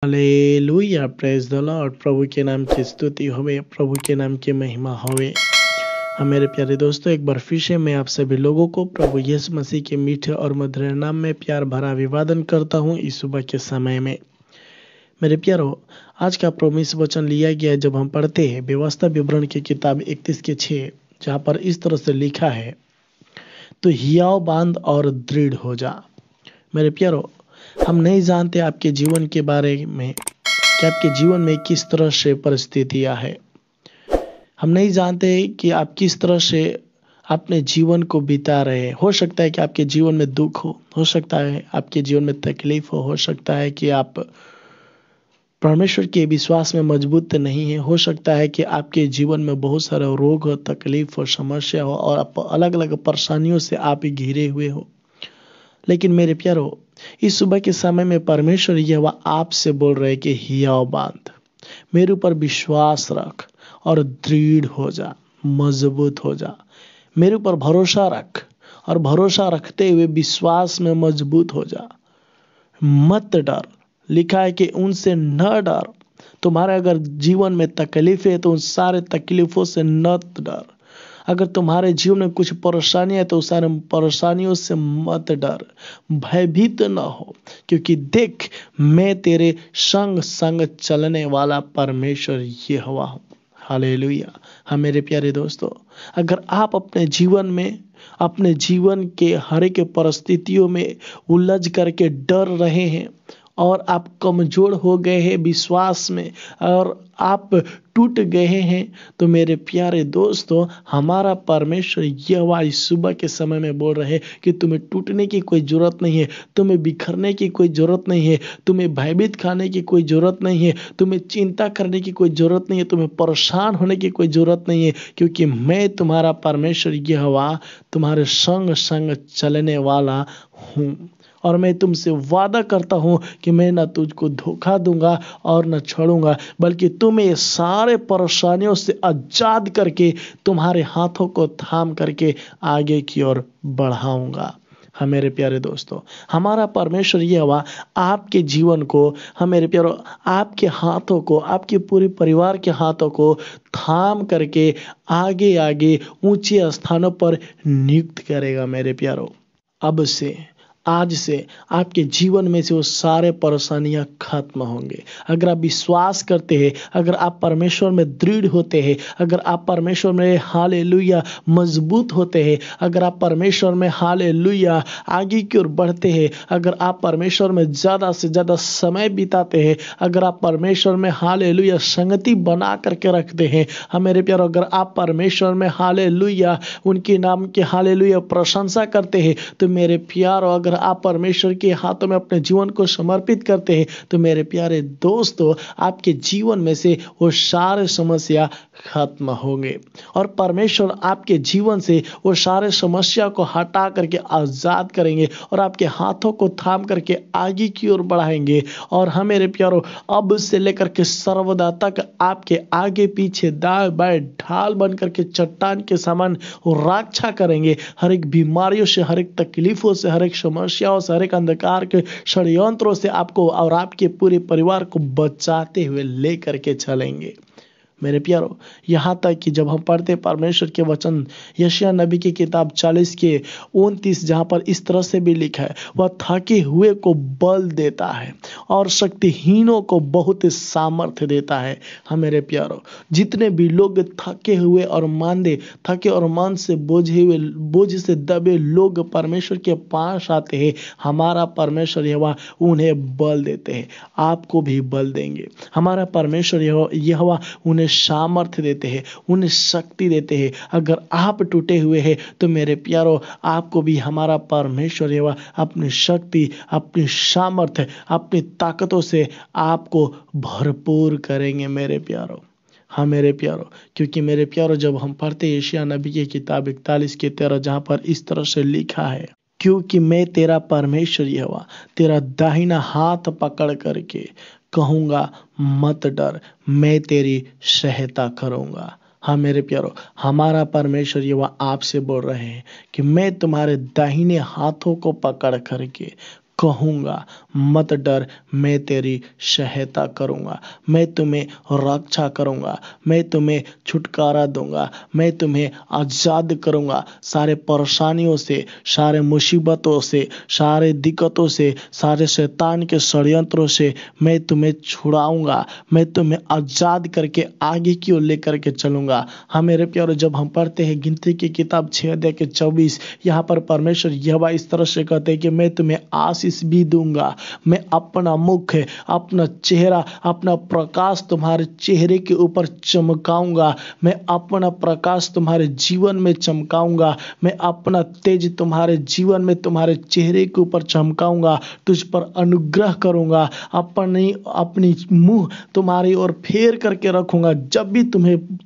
Hallelujah, praise the Lord. प्रभु के नाम की स्तुति होवे, प्रभु के नाम की महिमा होवे। हाँ मेरे प्यारे दोस्तों, एक बार फिर से मैं आप सभी लोगों को प्रभु यीशु मसीह के मीठे और मधुर नाम में प्यार भरा अभिवादन करता हूँ इस सुबह के समय में। मेरे प्यारो, आज का प्रोमिस वचन लिया गया जब हम पढ़ते हैं व्यवस्था विवरण की किताब 31:6, जहाँ पर इस तरह से लिखा है, तो हियाव बांध और दृढ़ हो जा। मेरे प्यारो, हम नहीं जानते आपके जीवन के बारे में कि आपके जीवन में किस तरह से परिस्थितियां है। हम नहीं जानते कि आप किस तरह से अपने जीवन को बिता रहे हैं। हो सकता है कि आपके जीवन में दुख हो सकता है आपके जीवन में तकलीफ हो सकता है कि आप परमेश्वर के विश्वास में मजबूत नहीं है। हो सकता है कि आपके जीवन में बहुत सारा रोग हो, तकलीफ हो, समस्या हो और आप अलग अलग परेशानियों से आप घिरे हुए हो। लेकिन मेरे प्यारो, इस सुबह के समय में परमेश्वर यहोवा आपसे बोल रहे कि हियाव बांध, मेरे ऊपर विश्वास रख और दृढ़ हो जा, मजबूत हो जा। मेरे ऊपर भरोसा रख और भरोसा रखते हुए विश्वास में मजबूत हो जा। मत डर। लिखा है कि उनसे न डर। तुम्हारे अगर जीवन में तकलीफ है तो उन सारे तकलीफों से न डर। अगर तुम्हारे जीवन में कुछ परेशानी है तो उस सारे परेशानियों से मत डर, भयभीत न हो, क्योंकि देख मैं तेरे संग संग चलने वाला परमेश्वर यहोवा हूँ। हालेलुया। हाँ मेरे प्यारे दोस्तों, अगर आप अपने जीवन के हर एक परिस्थितियों में उलझ करके डर रहे हैं और आप कमजोर हो गए हैं विश्वास में और आप टूट गए हैं, तो मेरे प्यारे दोस्तों, हमारा परमेश्वर यहोवा इस सुबह के समय में बोल रहे हैं कि तुम्हें टूटने की कोई जरूरत नहीं है, तुम्हें बिखरने की कोई जरूरत नहीं है, तुम्हें भयभीत खाने की कोई जरूरत नहीं है, तुम्हें चिंता करने की कोई जरूरत नहीं है, तुम्हें परेशान होने की कोई जरूरत नहीं है, क्योंकि मैं तुम्हारा परमेश्वर यहोवा तुम्हारे संग संग चलने वाला हूँ। और मैं तुमसे वादा करता हूं कि मैं न तुझको धोखा दूंगा और न छोड़ूंगा, बल्कि तुम्हें सारे परेशानियों से आजाद करके तुम्हारे हाथों को थाम करके आगे की ओर बढ़ाऊंगा। हाँ मेरे प्यारे दोस्तों, हमारा परमेश्वर यहोवा आपके जीवन को, हाँ मेरे प्यारो, आपके हाथों को, आपके पूरे परिवार के हाथों को थाम करके आगे आगे ऊंचे स्थानों पर नियुक्त करेगा। मेरे प्यारो, अब से, आज से आपके जीवन में से वो सारे परेशानियां खत्म होंगे। अगर आप विश्वास करते हैं, अगर आप परमेश्वर में दृढ़ होते हैं, अगर आप परमेश्वर में हालेलुया मजबूत होते हैं, अगर आप परमेश्वर में हालेलुया आगे की ओर बढ़ते हैं, अगर आप परमेश्वर में ज़्यादा से ज़्यादा समय बिताते हैं, अगर आप परमेश्वर में हालेलुया संगति बना करके रखते हैं, हाँ मेरे प्यारो, अगर आप परमेश्वर में हालेलुया उनके नाम के हालेलुया प्रशंसा करते हैं, तो मेरे प्यारो, अगर आप परमेश्वर के हाथों में अपने जीवन को समर्पित करते हैं, तो मेरे प्यारे दोस्तों, आपके जीवन में से वो सारे समस्या खत्म होंगे और परमेश्वर आपके जीवन से वो सारे समस्या को हटा करके आजाद करेंगे और आपके हाथों को थाम करके आगे की ओर बढ़ाएंगे। और हाँ मेरे प्यारो, अब से लेकर के सर्वदा तक आपके आगे पीछे दाएं बाएं ढाल बन करके चट्टान के समान रक्षा करेंगे। हर एक बीमारियों से, हर एक तकलीफों से, हर एक समस्याओं से, हर एक अंधकार के षड्यंत्रों से आपको और आपके पूरे परिवार को बचाते हुए लेकर के चलेंगे। मेरे प्यारो, यहाँ तक कि जब हम पढ़ते परमेश्वर के वचन यशायाह नबी की किताब 40:29, जहाँ पर इस तरह से भी लिखा है, वह थके हुए को बल देता है और शक्तिहीनों को बहुत सामर्थ्य देता है। हाँ मेरे प्यारो, जितने भी लोग थके हुए और मांदे, थके और मान से बोझ से दबे लोग परमेश्वर के पास आते हैं, हमारा परमेश्वर यहोवा उन्हें बल देते हैं। आपको भी बल देंगे। हमारा परमेश्वर यहोवा उन्हें सामर्थ्य देते हैं, उन्हें शक्ति देते हैं। अगर आप टूटे हुए हैं तो मेरे प्यारो, आपको भी हमारा परमेश्वर यहोवा अपनी शक्ति, अपनी सामर्थ्य, अपनी ताकतों से आपको भरपूर करेंगे मेरे प्यारो। हाँ मेरे प्यारो, क्योंकि मेरे प्यारो, जब हम पढ़ते यशायाह नबी की किताब 41:13, जहाँ पर इस तरह से लिखा है, क्योंकि मैं तेरा परमेश्वर यहोवा तेरा दाहिना हाथ पकड़ करके कहूँगा मत डर, मैं तेरी सहायता करूँगा। हाँ मेरे प्यारो, हमारा परमेश्वर यहोवा आपसे बोल रहे हैं कि मैं तुम्हारे दाहिने हाथों को पकड़ करके कहूँगा, मत डर, मैं तेरी सहायता करूँगा, मैं तुम्हें रक्षा करूँगा, मैं तुम्हें छुटकारा दूंगा, मैं तुम्हें आज़ाद करूँगा सारे परेशानियों से, सारे मुसीबतों से, सारे दिक्कतों से, सारे शैतान के षड्यंत्रों से मैं तुम्हें छुड़ाऊंगा, मैं तुम्हें आज़ाद करके आगे की ओर लेकर के चलूँगा। हाँ मेरे प्यारे, जब हम पढ़ते हैं गिनती की किताब 6 अध्याय 24, यहाँ पर परमेश्वर यहोवा इस तरह से कहते हैं कि मैं तुम्हें आशीष भी दूंगा, मैं अपना मुख, अपना चेहरा, अपना प्रकाश तुम्हारे चेहरे के ऊपर चमकाऊंगा, मैं अपना प्रकाश तुम्हारे जीवन में चमकाऊंगा, मैं अपना तेज तुम्हारे जीवन में तुम्हारे चेहरे के ऊपर चमकाऊंगा, तुझ पर अनुग्रह करूंगा, अपनी मुंह तुम्हारी ओर फेर करके रखूंगा। जब भी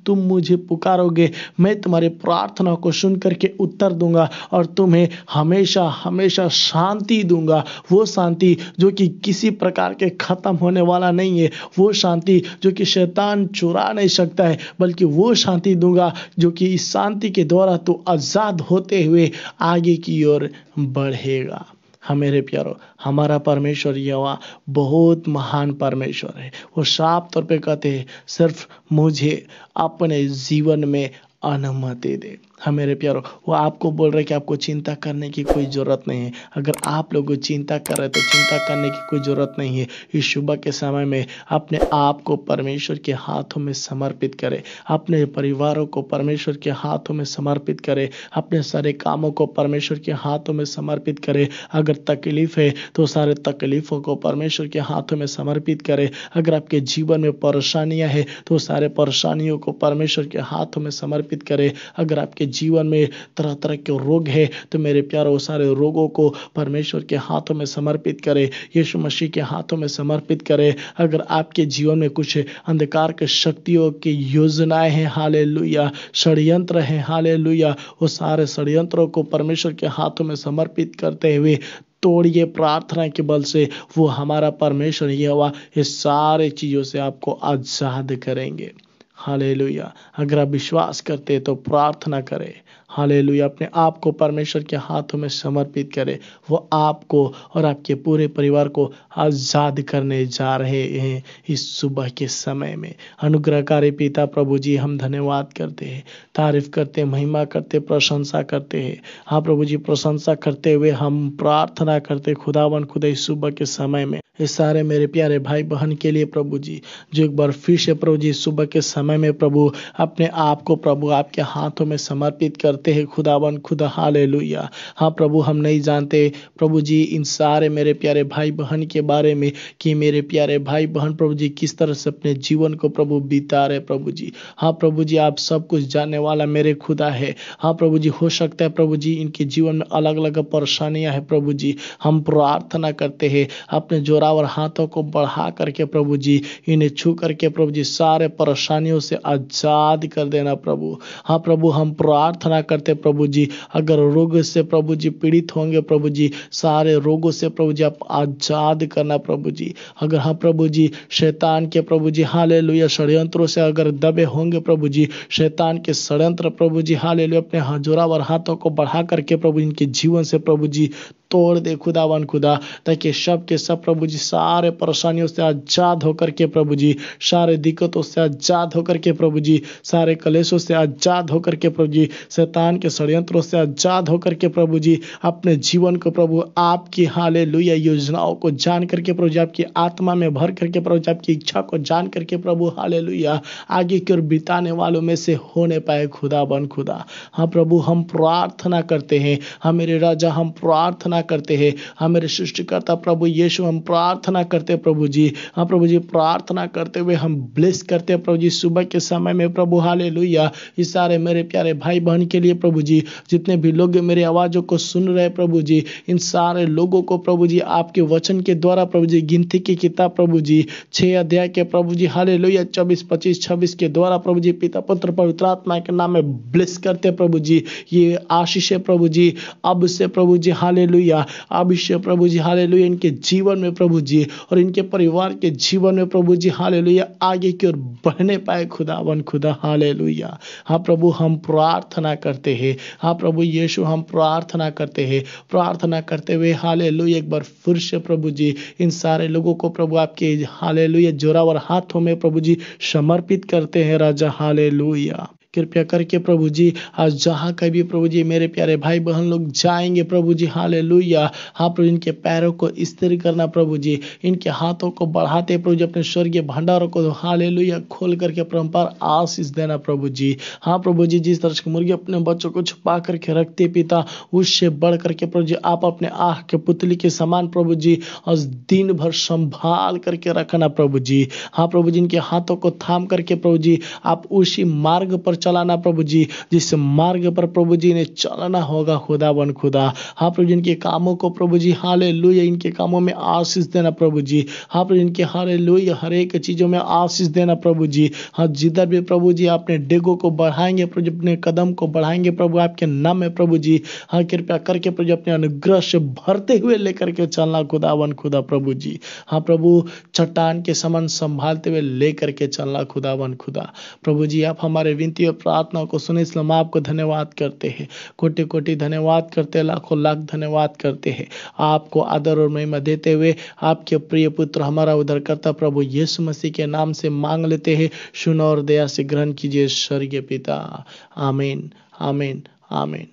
तुम मुझे पुकारोगे, मैं तुम्हारी प्रार्थना को सुन करके उत्तर दूंगा और तुम्हें हमेशा हमेशा शांति दूंगा, वो शांति जो कि किसी प्रकार के खत्म होने वाला नहीं है, वो शांति जो कि शैतान चुरा नहीं सकता है, बल्कि वो शांति दूंगा जो कि इस शांति के द्वारा तू आजाद होते हुए आगे की ओर बढ़ेगा। हाँ मेरे प्यारो, हमारा परमेश्वर यहोवा बहुत महान परमेश्वर है। वो साफ तौर पे कहते हैं, सिर्फ मुझे अपने जीवन में अनुमति दे। हाँ मेरे प्यारो, वो आपको बोल रहे कि आपको चिंता करने की कोई ज़रूरत नहीं है। अगर आप लोग चिंता कर रहे तो चिंता करने की कोई ज़रूरत नहीं है। इस सुबह के समय में अपने आप को परमेश्वर के हाथों में समर्पित करें, अपने परिवारों को परमेश्वर के हाथों में समर्पित करें, अपने सारे कामों को परमेश्वर के हाथों में समर्पित करें। अगर तकलीफ है तो सारे तकलीफ़ों को परमेश्वर के हाथों में समर्पित करें। अगर आपके जीवन में परेशानियां हैं तो सारे परेशानियों को परमेश्वर के हाथों में समर्पित करें। अगर आपके जीवन में तरह तरह के रोग है तो मेरे प्यारे, वो सारे रोगों को परमेश्वर के हाथों में समर्पित करें, यीशु मसीह के हाथों में समर्पित करें। अगर आपके जीवन में कुछ अंधकार के शक्तियों की योजनाएं हैं, हालेलुया, षड्यंत्र हैं, हालेलुया, वो सारे षड्यंत्रों को परमेश्वर के हाथों में समर्पित करते हुए तोड़िए प्रार्थना के बल से। वो हमारा परमेश्वर यहोवा इस सारे चीज़ों से आपको आज़ाद करेंगे। हालेलुया। अगर आप विश्वास करते हैं तो प्रार्थना करें। हालेलुया। अपने आप को परमेश्वर के हाथों में समर्पित करें। वो आपको और आपके पूरे परिवार को आज़ाद करने जा रहे हैं इस सुबह के समय में। अनुग्रहकारी पिता प्रभु जी, हम धन्यवाद करते हैं, तारीफ करते, महिमा करते, प्रशंसा करते हैं। हाँ प्रभु जी, प्रशंसा करते हुए हम प्रार्थना करते खुदावन खुदा इस सुबह के समय में इस सारे मेरे प्यारे भाई बहन के लिए प्रभु जी, जो एक बार फिर से प्रभु जी सुबह के समय में प्रभु अपने आप को प्रभु आपके हाथों में समर्पित करते हैं खुदावन खुदा। हालेलुया। हाँ प्रभु, हम नहीं जानते प्रभु जी इन सारे मेरे प्यारे भाई बहन के बारे में कि मेरे प्यारे भाई बहन प्रभु जी किस तरह से अपने जीवन को प्रभु बिता रहे प्रभु जी। हाँ प्रभु जी, आप सब कुछ जानने वाला मेरे खुदा है। हाँ प्रभु जी, हो सकता है प्रभु जी इनके जीवन में अलग अलग परेशानियां हैं प्रभु जी। हम प्रार्थना करते हैं अपने जोरावर हाथों को बढ़ा करके प्रभु जी इन्हें छू करके प्रभु जी सारे परेशानियों से आजाद कर देना प्रभु। हाँ प्रभु, हम प्रार्थना करते प्रभु जी, अगर रोग से प्रभु जी पीड़ित होंगे प्रभु जी, सारे रोगों से प्रभु जी आप आजाद करना प्रभु जी। अगर हाँ प्रभु जी शैतान के प्रभु जी हालेलुया षड्यंत्रों से अगर दबे होंगे प्रभु जी, शैतान के षड्यंत्र प्रभु जी हालेलुया अपने जोरावर हाथों को बढ़ा करके प्रभु इनके जीवन से प्रभु जी तोड़ दे खुदावन खुदा, ताकि सब के सब प्रभु जी सारे परेशानियों से आजाद होकर के प्रभु जी, सारे दिक्कतों से आजाद होकर के प्रभु जी, सारे कलेशों से आजाद होकर के प्रभु जी, शैतान के षड्यंत्रों से आजाद होकर के प्रभु जी अपने जीवन को प्रभु आपकी हालेलुया योजनाओं को जान करके प्रभु जी, आपकी आत्मा में भर करके प्रभु जी, आपकी इच्छा को जान करके प्रभु हालेलुया आगे की ओर बिताने वालों में से होने पाए खुदावन खुदा। हाँ प्रभु, हम प्रार्थना करते हैं, हाँ मेरे राजा, हम प्रार्थना करते हैं, हाँ मेरे सृष्टिकर्ता प्रभु यीशु, हम प्रार्थना करते हैं प्रभु जी। हाँ प्रभु जी, प्रार्थना करते हुए हम ब्लेस करते हैं प्रभु जी सुबह के समय में प्रभु हालेलुया इस सारे मेरे प्यारे भाई बहन के लिए प्रभु जी, जितने भी लोग मेरी आवाज़ों को सुन रहे प्रभु जी, इन सारे लोगों को प्रभु जी आपके वचन के द्वारा प्रभु जी गिनती की किताब प्रभु जी 6 अध्याय के प्रभु जी हालेलुया 24, 25, 26 के द्वारा प्रभु जी पिता पुत्र पवित्र आत्मा के नाम में ब्लेस करते प्रभु जी। ये आशीष है प्रभु जी अब से प्रभु जी हालेलुया हालेलुया। अभिषेक प्रभु जी हालेलुया इनके जीवन में प्रभु जी और इनके परिवार के जीवन में प्रभु जी हालेलुया आगे की ओर बढ़ने पाए खुदावन खुदा हालेलुया। हाँ प्रभु हम प्रार्थना करते हैं, हाँ प्रभु यीशु हम प्रार्थना करते हैं, प्रार्थना करते हुए हालेलुया एक बार फिर से प्रभु जी इन सारे लोगों को प्रभु आपके हालेलुया जोरावर हाथों में प्रभु जी समर्पित करते हैं राजा हालेलुया। कृपया करके प्रभु जी आज जहाँ कभी प्रभु जी मेरे प्यारे भाई बहन लोग जाएंगे प्रभु जी हालेलुया, हाँ प्रभु इनके पैरों को स्थिर करना प्रभु जी, इनके हाथों को बढ़ाते प्रभु जी अपने स्वर्गीय भंडारों को हालेलुया खोल करके परम्पार आशीष देना प्रभु जी। हाँ प्रभु जी जिस तरह से मुर्गी अपने बच्चों को छुपा करके रखते पिता, उससे बढ़ करके प्रभु जी आप अपने आँख के पुतली के समान प्रभु जी आज दिन भर संभाल करके रखना प्रभु जी। हाँ प्रभु जी इनके हाथों को थाम करके प्रभु जी आप उसी मार्ग पर चलाना प्रभु जी जिस मार्ग पर प्रभु जी ने चलना होगा खुदावन खुदा। हाँ प्रभु जी इनके कामों को प्रभु जी हालेलुया इनके कामों में आशीष देना प्रभु जी। हाँ प्रभु इनके हालेलुया हर एक चीजों में आशीष देना प्रभु जी। हाँ जिधर भी प्रभु जी अपने डेगों को बढ़ाएंगे प्रभु जी अपने कदम को बढ़ाएंगे प्रभु आपके नाम में प्रभु जी। हाँ कृपया करके प्रभु जी अपने अनुग्रह से भरते हुए लेकर के चलना खुदावन खुदा प्रभु जी। हाँ प्रभु चट्टान के समान संभालते हुए लेकर के चलना खुदावन खुदा प्रभु जी। आप हमारे विनती और प्रार्थना को सुने इसलिए हम आपको धन्यवाद करते हैं, कोटि कोटि धन्यवाद करते हैं, लाखों लाख धन्यवाद करते हैं। आपको आदर और महिमा देते हुए आपके प्रिय पुत्र हमारा उद्धारकर्ता प्रभु यीशु मसीह के नाम से मांग लेते हैं। सुनो और दया से ग्रहण कीजिए स्वर्गीय पिता। आमीन आमीन आमीन।